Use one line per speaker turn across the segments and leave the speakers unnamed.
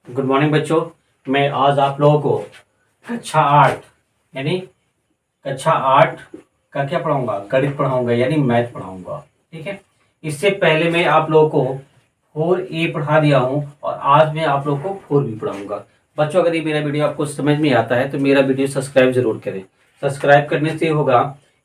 Good morning बच्चों। मैं आज आप लोगों को कक्षा 8 यानी कक्षा 8 का क्या पढ़ाऊंगा, गणित पढ़ाऊंगा यानी मैथ पढ़ाऊंगा। ठीक है, इससे पहले मैं आप लोगों को 4A पढ़ा दिया हूं और आज मैं आप लोगों को 4B पढ़ाऊंगा। बच्चों, अगर ये मेरा वीडियो आपको समझ में आता है तो मेरा वीडियो सब्सक्राइब जरूर करें। सब्सक्राइब करने से होगा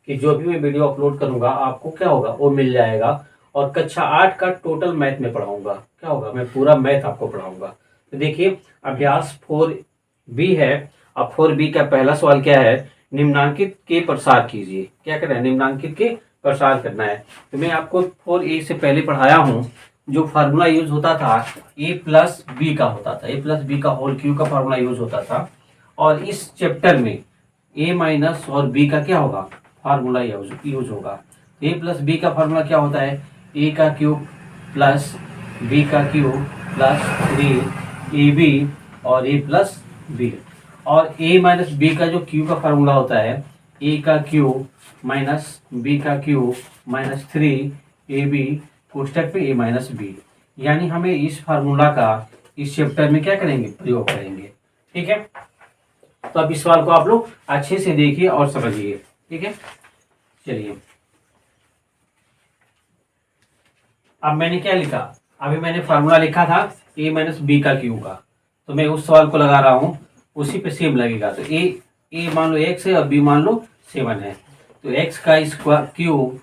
कि जो भी मैं वीडियो अपलोड करूंगा आपको क्या होगा, वो मिल जाएगा। और कक्षा 8 का टोटल मैथ में पढ़ाऊंगा, क्या होगा, मैं पूरा मैथ आपको पढ़ाऊंगा। तो देखिए, अभ्यास 4B है। अब 4B का पहला सवाल क्या है, निम्नांकित के प्रसार कीजिए। क्या करना है, निम्नांकित के प्रसार करना है। तो मैं आपको 4A से पहले पढ़ाया हूं, जो फार्मूला यूज होता था a प्लस बी का होता था, a प्लस बी का होल क्यू का फार्मूला यूज होता था। और इस चैप्टर में a माइनस और b का क्या होगा, फार्मूला यूज होगा। a प्लस बी का फार्मूला क्या होता है, a का क्यूब प्लस b का क्यूब प्लस 3ab और a प्लस बी। और a माइनस बी का जो क्यू का फार्मूला होता है, a का क्यूब माइनस b का क्यूब माइनस 3ab कोष्टक पे a माइनस बी। यानी हमें इस फार्मूला का इस चैप्टर में क्या करेंगे, प्रयोग करेंगे। ठीक है, तो अब इस सवाल को आप लोग अच्छे से देखिए और समझिए। ठीक है, चलिए अब मैंने क्या लिखा, अभी मैंने फार्मूला लिखा था a माइनस बी का क्यू का, तो मैं उस सवाल को लगा रहा हूं, उसी पे सेम लगेगा। तो a मान लो x है और b मान लो 7 है। तो x का स्क्वायर क्यूब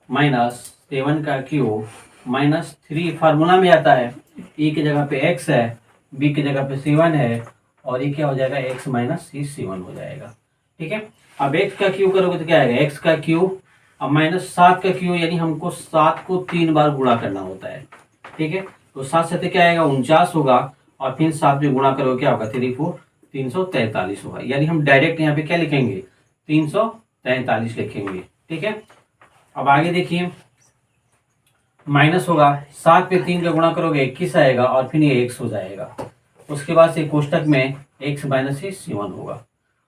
माइनस 7 का क्यूब माइनस 3 फार्मूला में आता है। e की जगह पे x है, b की जगह पे 7 है और ये क्या हो जाएगा, x माइनस 7 हो जाएगा। ठीक है, अब x का क्यूब करोगे तो क्या आएगा, x का क्यूब अब माइनस 7 का क्यूब, यानी हमको 7 को 3 बार गुणा करना होता है। ठीक है, तो 7 से क्या आएगा, 49 होगा और फिर 7 में गुणा करोगे क्या होगा, 3 4 343 होगा। यानी हम डायरेक्ट यहाँ पे क्या लिखेंगे, 343 लिखेंगे। ठीक है, अब आगे देखिए, माइनस होगा, 7 पे 3 का गुणा करोगे 21 आएगा और फिर ये x हो जाएगा। उसके बाद से कोष्टक में x माइनस 7 होगा।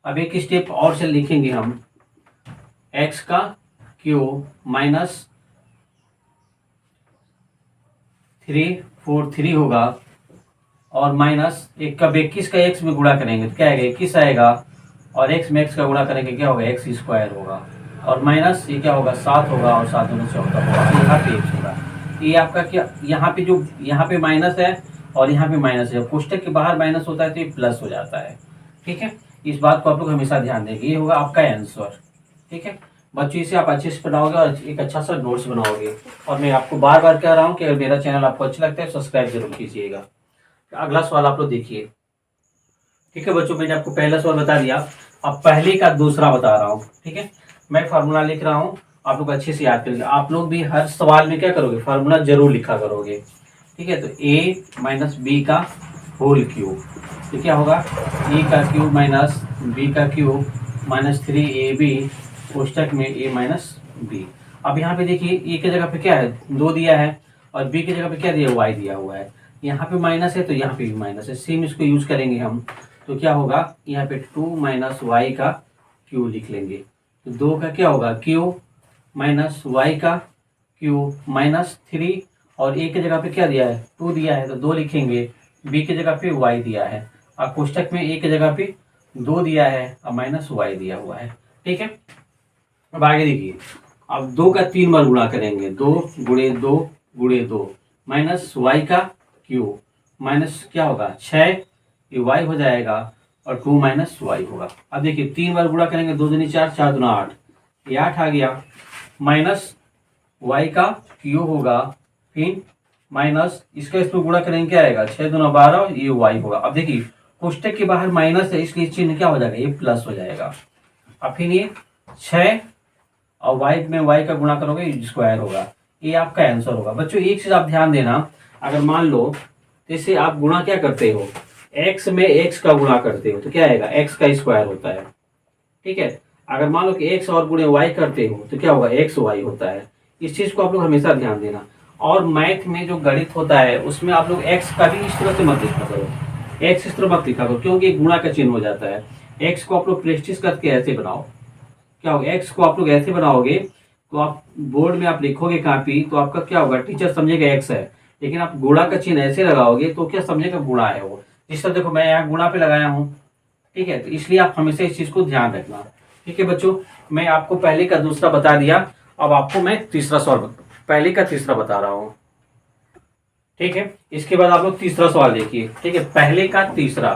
अब एक स्टेप और से लिखेंगे हम, x का क्यूब माइनस 343 होगा और माइनस एक कब 21 का x में गुणा करेंगे तो क्या आएगा, 21 आएगा और x में x का गुणा करेंगे क्या होगा, x स्क्वायर होगा और माइनस ये क्या होगा, 7 होगा और 7 में 14 होगा। यहाँ पे x होगा, ये आपका क्या, यहाँ पे जो यहाँ पे माइनस है और यहाँ पे माइनस है, कोष्टक के बाहर माइनस होता है तो ये प्लस हो जाता है। ठीक है, इस बात को आप लोग हमेशा ध्यान देंगे, ये होगा आपका आंसर। ठीक है बच्चों, इसे आप अच्छे से पढ़ाओगे और एक अच्छा सा नोट्स बनाओगे। और मैं आपको बार बार कह रहा हूँ कि अगर मेरा चैनल आपको अच्छा लगता है सब्सक्राइब जरूर कीजिएगा। अगला सवाल आप लोग देखिए। ठीक है बच्चों, मैंने आपको पहला सवाल बता दिया, अब पहले का दूसरा बता रहा हूँ। ठीक है, मैं फार्मूला लिख रहा हूँ, आप लोग अच्छे से याद करेंगे। आप लोग भी हर सवाल में क्या करोगे, फार्मूला जरूर लिखा करोगे। ठीक है, तो a माइनस बी का होल क्यूब, तो क्या होगा, a का क्यूब माइनस b का क्यूब माइनस 3ab कोष्टक में a माइनस बी। अब यहाँ पे देखिए, a की जगह पे क्या है, 2 दिया है और b की जगह पे क्या दिया, y दिया हुआ है। यहाँ पे माइनस है तो यहाँ पे भी माइनस है, सेम इसको यूज करेंगे हम। तो क्या होगा, यहाँ पे 2 माइनस वाई का क्यू लिख लेंगे। तो 2 का क्या होगा, क्यू माइनस वाई का क्यू माइनस 3 और a की जगह पे क्या दिया है, 2 दिया है तो 2 लिखेंगे, b की जगह पे y दिया है और कोष्टक में a की जगह पे 2 दिया है और माइनस y दिया हुआ है। ठीक है, अब आगे देखिए, अब 2 का 3 बार गुणा करेंगे, 2 गुणे 2 गुणे 2 माइनस वाई का क्यूब माइनस क्या होगा 6, ये y हो जाएगा और 2 माइनस वाई होगा। अब देखिए 3 बार गुणा करेंगे, 2 दूनी 4 4 दूना 8, ये 8 आ गया माइनस y का क्यूब होगा, फिर माइनस इसका इसमें गुणा करेंगे क्या आएगा, 6 दूना 12, ये y होगा। अब देखिए कोष्टक के बाहर माइनस है इसलिए चिन्ह क्या हो जाएगा, ये प्लस हो जाएगा। अब फिर ये 6 और y में y का गुणा करोगे स्क्वायर होगा, ये आपका आंसर होगा। बच्चों एक चीज आप ध्यान देना, अगर मान लो जैसे आप गुणा क्या करते हो, x में x का गुणा करते हो तो क्या आएगा, x का स्क्वायर होता है। ठीक है, अगर मान लो कि x और गुणे y करते हो तो क्या होगा, x y होता है। इस चीज को आप लोग हमेशा ध्यान देना। और मैथ में जो गणित होता है उसमें आप लोग x का भी इस तरह से मत लिखा करो, x इस तरह मत लिखा करो क्योंकि गुणा का चिन्ह हो जाता है। x को आप लोग प्रेस्टिस करके ऐसे बनाओ, क्या होगा, x को आप लोग ऐसे बनाओगे तो आप बोर्ड में आप लिखोगे कॉपी तो आपका क्या होगा, टीचर समझेगा x है, लेकिन आप गुणा का चिन्ह ऐसे लगाओगे तो क्या समझेगा, गुणा है वो। जिस तरह देखो मैं यहाँ गुणा पे लगाया हूँ, ठीक है, तो इसलिए आप हमेशा इस चीज को ध्यान रखना। ठीक है बच्चों, मैं आपको पहले का दूसरा बता दिया, अब आपको मैं तीसरा सवाल पहले का तीसरा बता रहा हूँ। ठीक है, इसके बाद आप लोग तीसरा सवाल देखिए। ठीक है, पहले का तीसरा,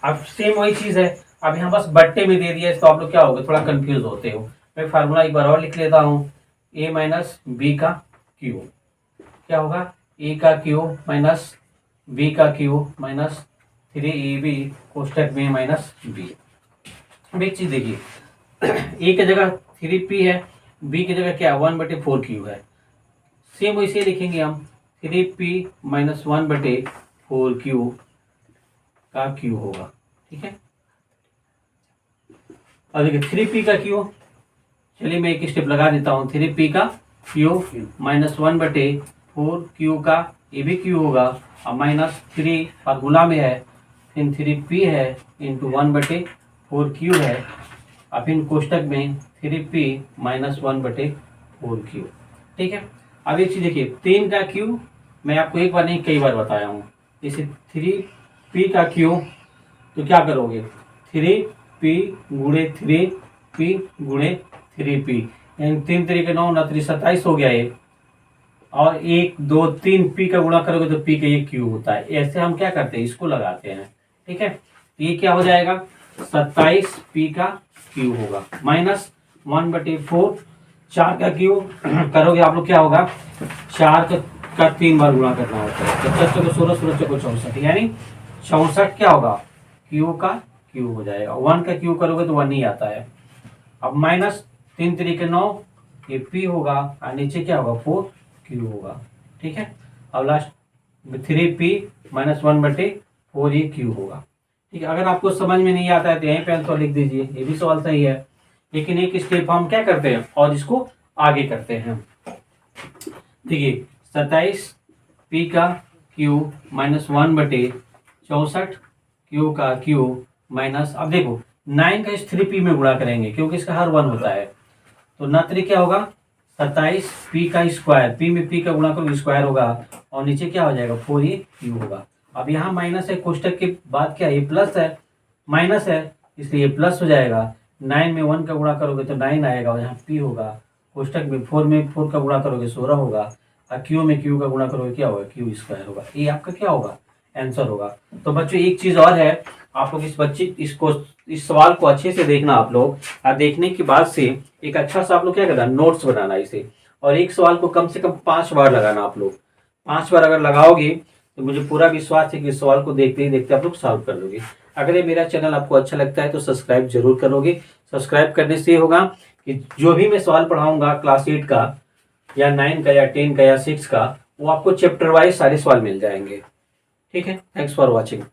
अब सेम वही चीज है, अब यहाँ बस बट्टे में दे दिया है, तो आप लोग क्या होगा, थोड़ा कंफ्यूज होते हो। मैं फार्मूला एक बार और लिख लेता हूँ, ए माइनस बी का क्यू, क्या होगा, ए का क्यू माइनस बी का क्यू माइनस 3ab कोष्टक में माइनस बी। अब एक चीज देखिए, ए की जगह 3p है, बी की जगह क्या है 1/4q है, सेम वैसे लिखेंगे हम, 3p माइनस 1/4q का क्यू होगा। ठीक है, अब देखिए 3p का क्यू, चलिए मैं एक स्टेप लगा देता हूँ, 3p का क्यू माइनस 1/4q का, ये भी क्यू होगा, और माइनस 3 फार्मूला में है, फिर 3p है इंटू 1/4q है, और फिर कोष्टक में 3p माइनस 1/4q। ठीक है, अब एक चीज देखिए, 3 का क्यू मैं आपको एक बार नहीं कई बार बताया हूँ, जैसे 3p का क्यू, तो क्या करोगे, 3p गुणे 3p गुणे 3p, यानी 3 3 के 9 9 3 27 हो गया ये, और 1 2 3 p का गुणा करोगे तो p का ये क्यू होता है। ऐसे हम क्या करते हैं, इसको लगाते हैं। ठीक है, ये क्या हो जाएगा, 27p का क्यू होगा माइनस 1/4, 4 का क्यू करोगे आप लोग क्या होगा, 4 का 3 बार गुणा करना होता है, तो 16 16 16 चौको 64, यानी 64 क्या होगा, क्यू का क्यू हो जाएगा। 1 का क्यू करोगे तो 1 ही आता है। अब माइनस 3 3 के 9, ये p होगा, और नीचे क्या होगा 4q होगा। ठीक है, अब लास्ट 3p माइनस 1/4 ये q होगा। ठीक है, अगर आपको समझ में नहीं आता है तो यहीं पे आंसर लिख दीजिए, ये भी सवाल सही है, लेकिन एक स्टेप हम क्या करते हैं और इसको आगे करते हैं। देखिए 27p का q माइनस 1/64 q का q माइनस, अब देखो 9 का इस 3p में गुणा करेंगे क्योंकि इसका हर 1 होता है, तो 9 क्या होगा 27p का स्क्वायर, p में p का गुणा करो स्क्वायर होगा, और नीचे क्या हो जाएगा 4q होगा। अब यहाँ माइनस है, कोष्टक के बाद क्या है, ये प्लस है, माइनस है, इसलिए प्लस हो जाएगा। 9 में 1 का गुणा करोगे तो 9 आएगा, और यहाँ p होगा, कोष्टक में 4 में 4 का गुणा करोगे 16 होगा, और q में q का गुणा करोगे क्या होगा, q स्क्वायर होगा। ये आपका क्या होगा, आंसर होगा। तो बच्चों एक चीज और है, आप लोग इस सवाल को अच्छे से देखना आप लोग, और देखने के बाद से एक अच्छा सा आप लोग क्या करना, नोट्स बनाना इसे, और एक सवाल को कम से कम 5 बार लगाना। आप लोग 5 बार अगर लगाओगे तो मुझे पूरा विश्वास है कि इस सवाल को देखते ही देखते आप लोग सॉल्व कर लोगे। अगर ये मेरा चैनल आपको अच्छा लगता है तो सब्सक्राइब जरूर करोगे। सब्सक्राइब करने से होगा कि जो भी मैं सवाल पढ़ाऊंगा क्लास 8 का या 9 का या 10 का या 6 का, वो आपको चैप्टर वाइज सारे सवाल मिल जाएंगे। ठीक है, थैंक्स फॉर वॉचिंग।